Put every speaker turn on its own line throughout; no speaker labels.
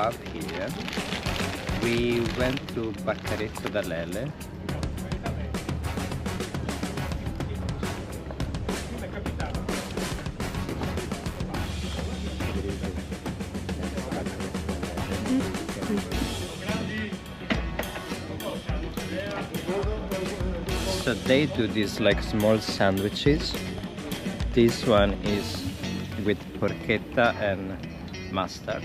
pub here. We went to Bacaretto da Lele. So they do these like small sandwiches. This one is with porchetta and mustard.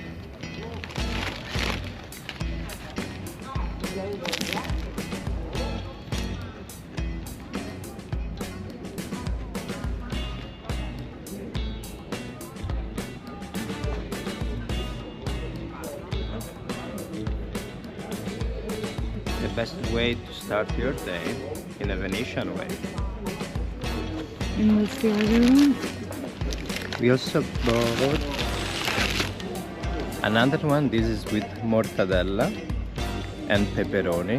The best way to start your day in a Venetian way.
And what's the other one?
We also bought another one. This is with mortadella and pepperoni.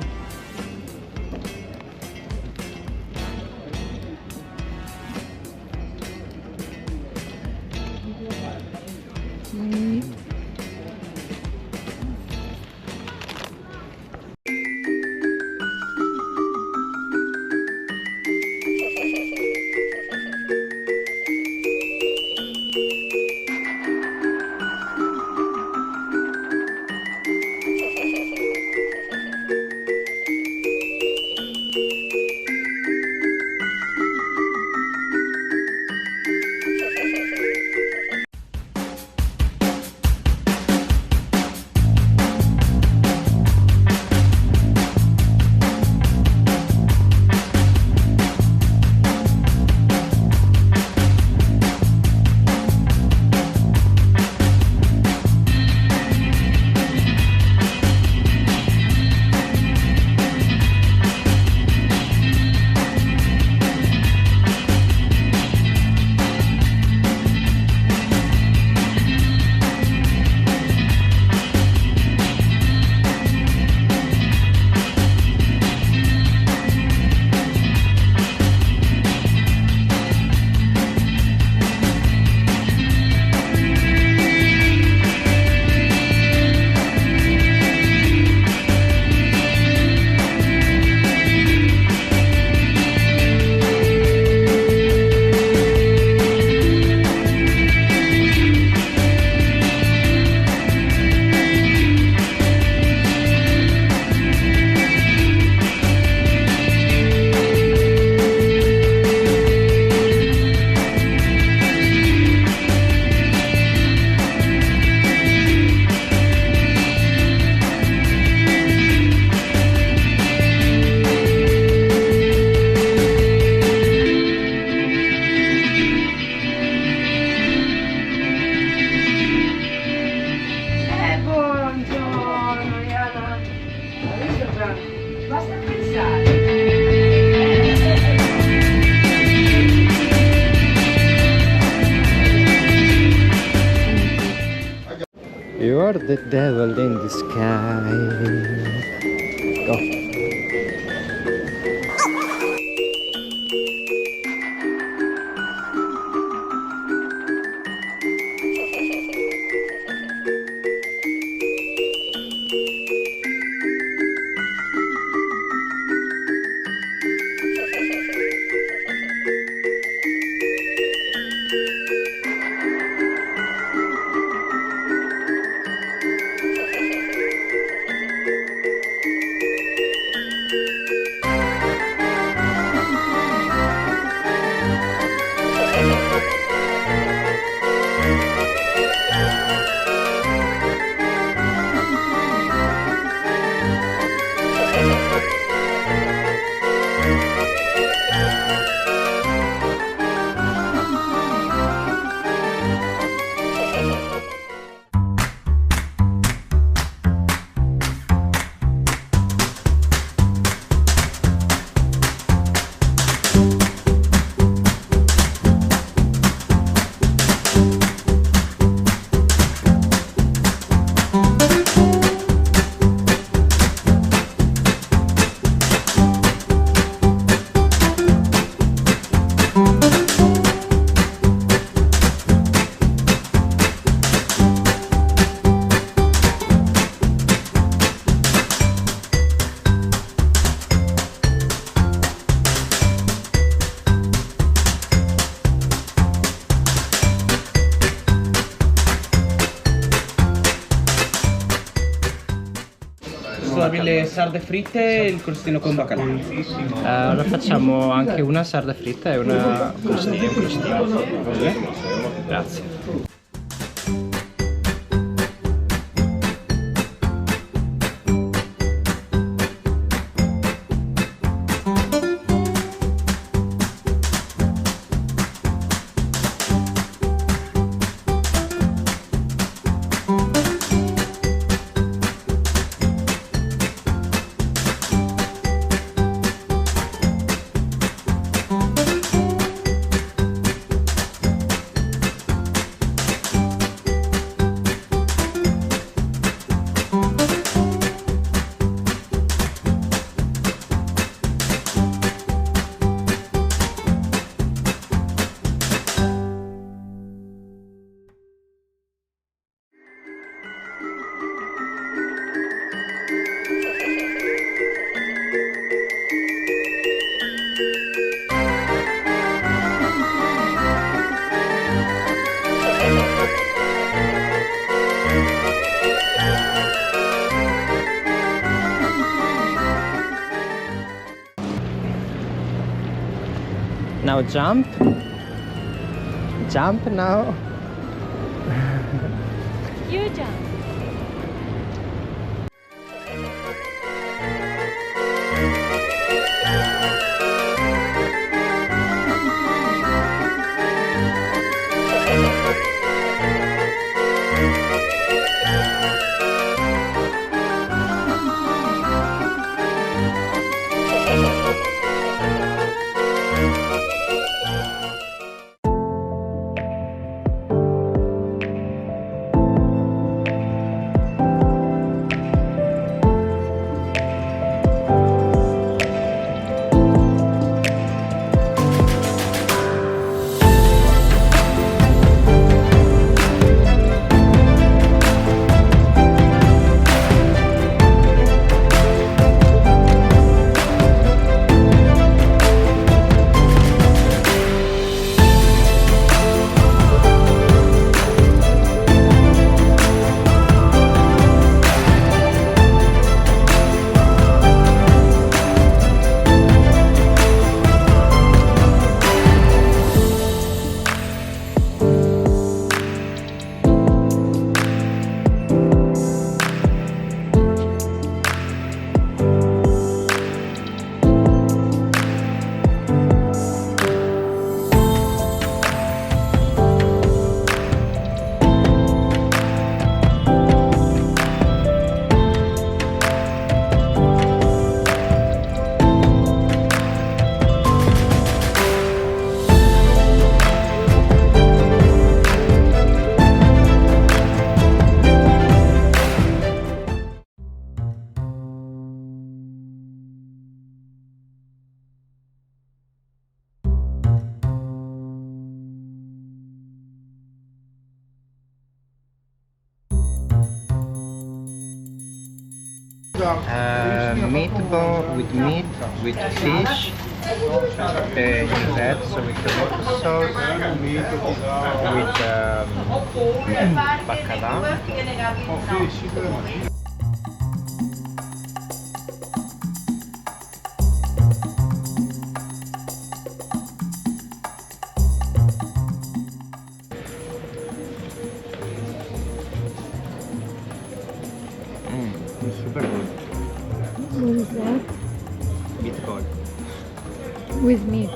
You are the devil in the sky. Go.
posso darvi le sarde fritte e il crostino con baccalà.
Allora facciamo anche una sarda fritta e una crostino. Grazie. Now jump. Jump now.
You jump.
Meatball with meat, with fish in that, so with tomato sauce, with bacala. It's super good.
What is that?
Meatball.
With meat.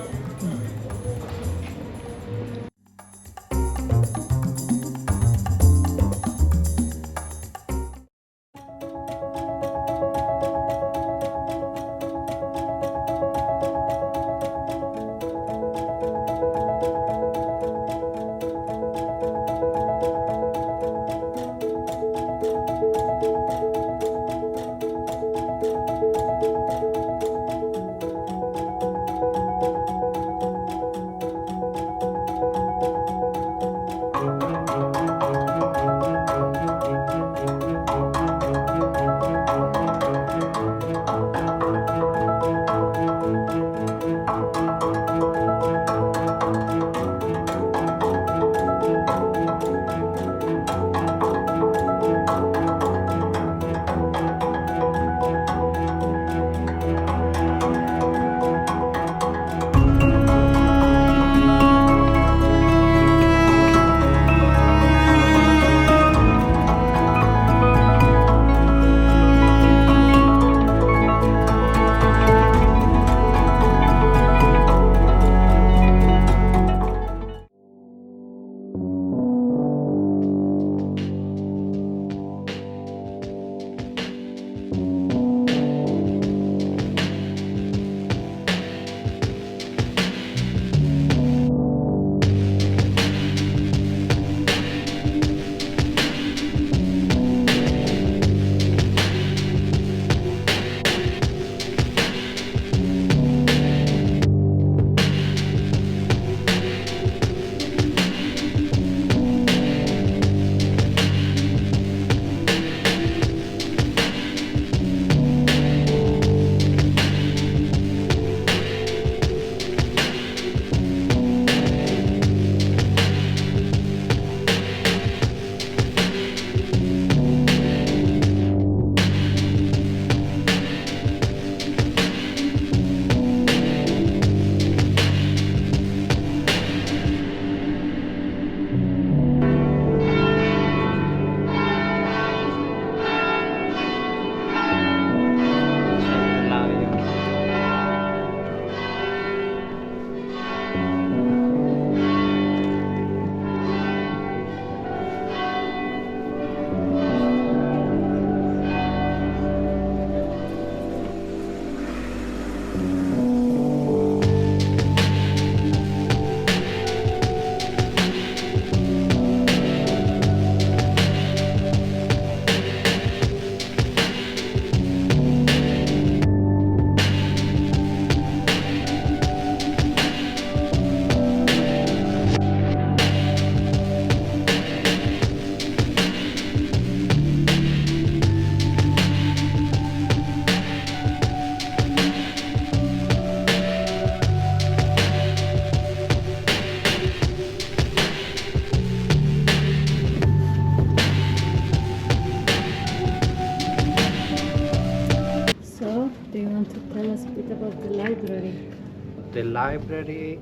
the library,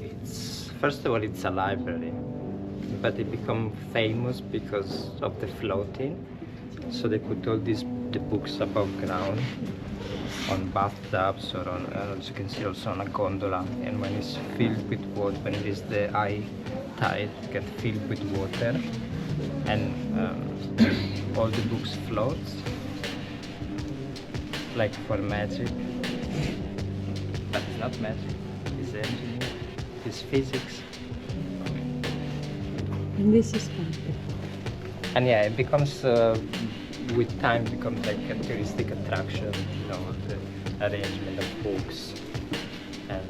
it's first of all it's a library, but it become famous because of the floating. So they put all the books above ground on bathtubs or on, as you can see, also on a gondola. And when it's filled with water, when it is the high tide, it get filled with water, and all the books float like for magic. But it's not magic, it's engineering, it's physics.
And this is Ponte.
And yeah, it becomes, with time, becomes like a touristic attraction, you know, the arrangement of books. And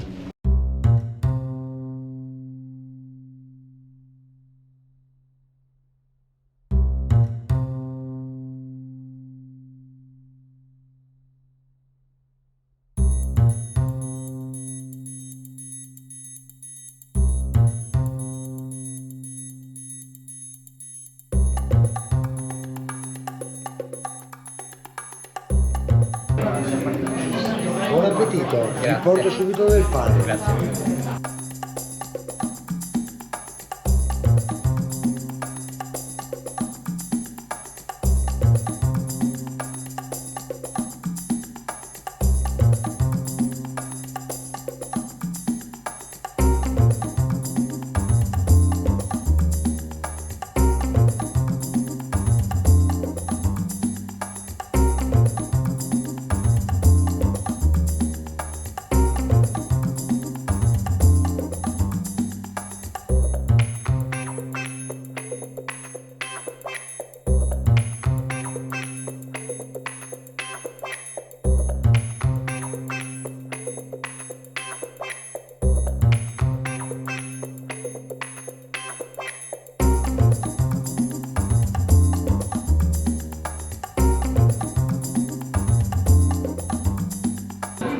Buon appetito,
Grazie.
vi porto subito del pane.
grazie.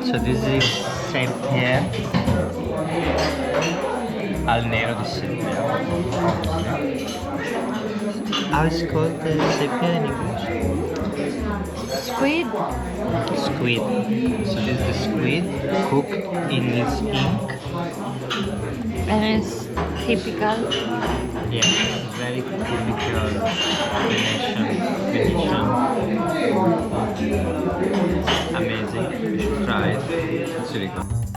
So this is Saint Pierre al Nero di Siviglia. How is it called Saint Pierre in English?
Squid.
Squid. So this is the squid cooked in this ink.
And it's typical.
Yeah, it's very typical Venetian. Amazing. You should try it. It's really good.